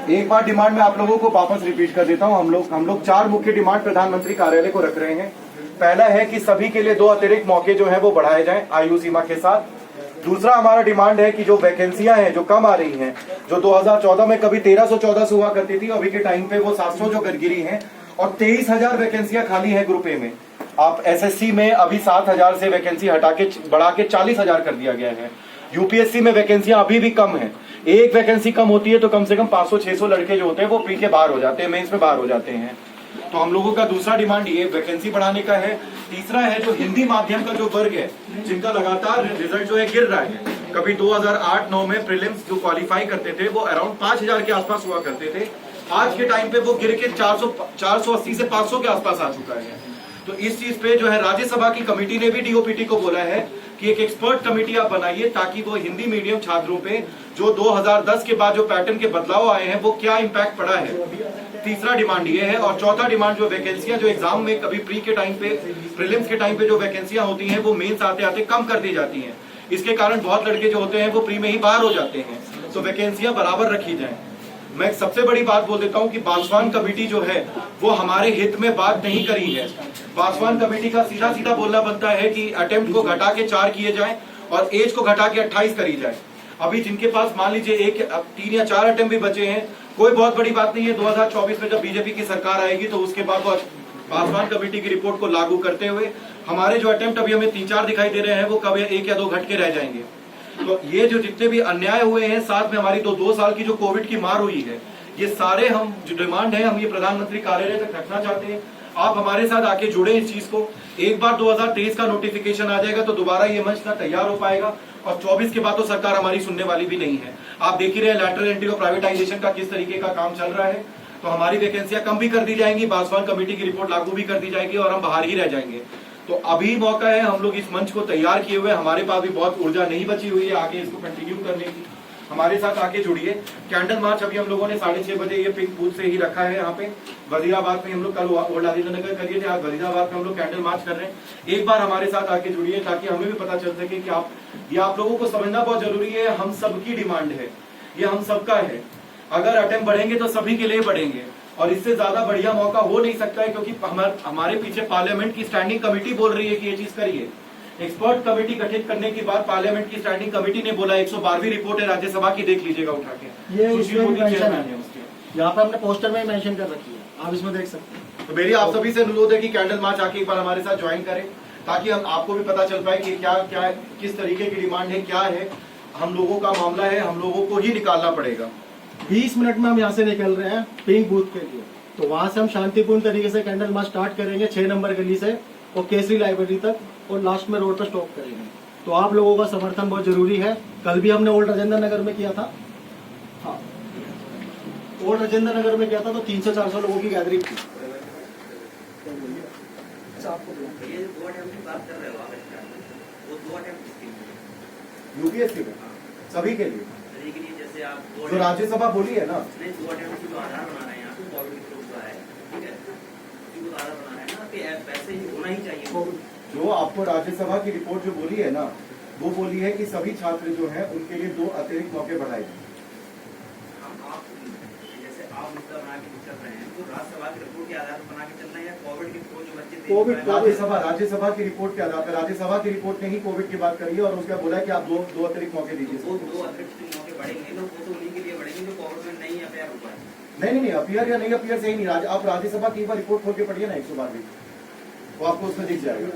एक बार डिमांड में आप लोगों को वापस रिपीट कर देता हूं। हम लोग 4 मुख्य डिमांड प्रधानमंत्री कार्यालय को रख रहे हैं। पहला है कि सभी के लिए 2 अतिरिक्त मौके जो है वो बढ़ाए जाएं आयु सीमा के साथ। दूसरा हमारा डिमांड है कि जो वैकेंसियां हैं जो कम आ रही हैं, जो 2014 में कभी 1300-1400 हुआ करती थी, अभी के टाइम पे वो 700 जो गिरी हैं और 23,000 वैकेंसियां खाली है ग्रुप ए में। आप एसएससी में अभी 7,000 से वैकेंसी हटा के बढ़ा के 40,000 कर दिया गया है। यूपीएससी में वैकेंसियां अभी भी कम है। एक वैकेंसी कम होती है तो कम से कम 500-600 लड़के जो होते हैं वो प्री के बाहर हो जाते हैं, मेंस में बाहर हो जाते हैं। तो हम लोगों का दूसरा डिमांड ये वैकेंसी बढ़ाने का है। तीसरा है जो हिंदी माध्यम का जो वर्ग है, जिनका लगातार रिजल्ट जो है गिर रहा है। कभी 2008-9 में प्रीलिम्स जो क्वालिफाई करते थे वो अराउंड 5,000 के आसपास हुआ करते थे। आज के टाइम पे वो गिर के 480 से 500 के आसपास आ चुका है। तो इस चीज पे जो है राज्यसभा की कमेटी ने भी डीओपीटी को बोला है कि एक एक्सपर्ट कमेटी आप बनाइए, ताकि वो हिंदी मीडियम छात्रों पे जो 2010 के बाद जो पैटर्न के बदलाव आए हैं वो क्या इम्पैक्ट पड़ा है। तीसरा डिमांड ये है। और चौथा डिमांड जो वैकेंसियां जो एग्जाम में कभी प्री के टाइम पे, प्रीलिम्स के टाइम पे जो वैकेंसियां होती हैं वो मेंस आते आते कम कर दी जाती हैं। इसके कारण बहुत लड़के जो होते हैं वो प्री में ही बाहर हो जाते हैं। तो वैकेंसियां बराबर रखी जाएं। मैं सबसे बड़ी बात बोल देता हूं कि बासवान कमेटी जो है वो हमारे हित में बात नहीं करी है। बासवान कमेटी का सीधा सीधा बोलना बनता है कि अटेम्प्ट को घटा के 4 किए जाएं और एज को घटा के 28 करी जाए। अभी जिनके पास मान लीजिए 3 या 4 अटेम्प्ट भी बचे हैं, कोई बहुत बड़ी बात नहीं है। 2024 में जब बीजेपी की सरकार आएगी तो उसके बाद बासवान कमेटी की रिपोर्ट को लागू करते हुए हमारे जो अटेम्प्ट अभी हमें 3-4 दिखाई दे रहे हैं वो कब 1 या 2 घट के रह जाएंगे। तो ये जो जितने भी अन्याय हुए हैं, साथ में हमारी 2 साल की जो कोविड की मार हुई है, ये सारे हम जो डिमांड है हम ये प्रधानमंत्री कार्यालय तक रखना चाहते हैं। आप हमारे साथ आके जुड़े इस चीज को। एक बार 2023 का नोटिफिकेशन आ जाएगा तो दोबारा ये मंच ना तैयार हो पाएगा और 24 के बाद तो सरकार हमारी सुनने वाली भी नहीं है। आप देख ही रहे हैं लैटरल एंट्री और प्राइवेटाइजेशन का किस तरीके का काम चल रहा है। तो हमारी वैकेंसियां कम भी कर दी जाएंगी, बासवान कमेटी की रिपोर्ट लागू भी कर दी जाएगी और हम बाहर ही रह जाएंगे। तो अभी मौका है, हम लोग इस मंच को तैयार किए हुए, हमारे पास भी बहुत ऊर्जा नहीं बची हुई है आगे इसको कंटिन्यू करने की। हमारे साथ आके जुड़िए। कैंडल मार्च अभी हम लोगों ने 6:30 बजे ये पिंक बूथ से ही रखा है। यहाँ पे वजीराबाद में हम लोग कल ओल्ड आदित्यनगर करिए थे, आज वजीराबाद में हम लोग कैंडल मार्च कर रहे हैं। एक बार हमारे साथ आके जुड़िए ताकि हमें भी पता चल सके कि आप लोगों को समझना बहुत जरूरी है। हम सबकी डिमांड है, ये हम सबका है। अगर अटेम्प्ट बढ़ेंगे तो सभी के लिए बढ़ेंगे और इससे ज्यादा बढ़िया मौका हो नहीं सकता है, क्योंकि हमारे पीछे पार्लियामेंट की स्टैंडिंग कमेटी बोल रही है कि ये चीज करिए। एक्सपर्ट कमेटी गठित करने के बाद पार्लियामेंट की स्टैंडिंग कमेटी ने बोला 112वीं रिपोर्ट है राज्यसभा की, देख लीजिएगा उठा के। ये यहाँ पे हमने पोस्टर में मेंशन कर रखी है, आप इसमें देख सकते हैं। तो मेरी आप सभी से अनुरोध है कि कैंडल मार्च आके एक बार हमारे साथ ज्वाइन करें, ताकि हम आपको भी पता चल पाए कि क्या क्या किस तरीके की डिमांड है, क्या है हम लोगों का मामला है, हम लोगों को ही निकालना पड़ेगा। 20 मिनट में हम यहाँ से निकल रहे हैं पिंक बूथ के लिए। तो वहां से हम शांतिपूर्ण तरीके से कैंडल मार्च स्टार्ट करेंगे 6 नंबर गली से और केसरी लाइब्रेरी तक और लास्ट में रोड पर स्टॉप करेंगे। तो आप लोगों का समर्थन बहुत जरूरी है। कल भी हमने ओल्ड राजेंद्र नगर में किया था। हाँ, ओल्ड राजेंद्र नगर में किया था तो 300-400 लोगों की गैदरिंग थी। यूपीएससी में सभी के लिए जो राज्यसभा बोली है ना, जो आपको राज्यसभा की रिपोर्ट जो बोली है ना, वो बोली है कि सभी छात्र जो हैं उनके लिए 2 अतिरिक्त मौके बढ़ाए जाए। कोविड राज्यसभा की रिपोर्ट के आधार पर, राज्यसभा की रिपोर्ट ने ही कोविड की बात करी है और उसका बोला है कि आप 2 अतिरिक्त मौके दीजिए। 2 अतिरिक्त मौके बढ़ेंगे तो वो तो उन्हीं के लिए बढ़ेंगे जो कोविड में नहीं अपेयर हुआ है। नहीं, अपियर या नहीं अपियर से ही नहीं। आप राज्यसभा की एक बार रिपोर्ट खोल के पढ़िए ना 112वीं, वो आपको उसमें दिख जाएगा।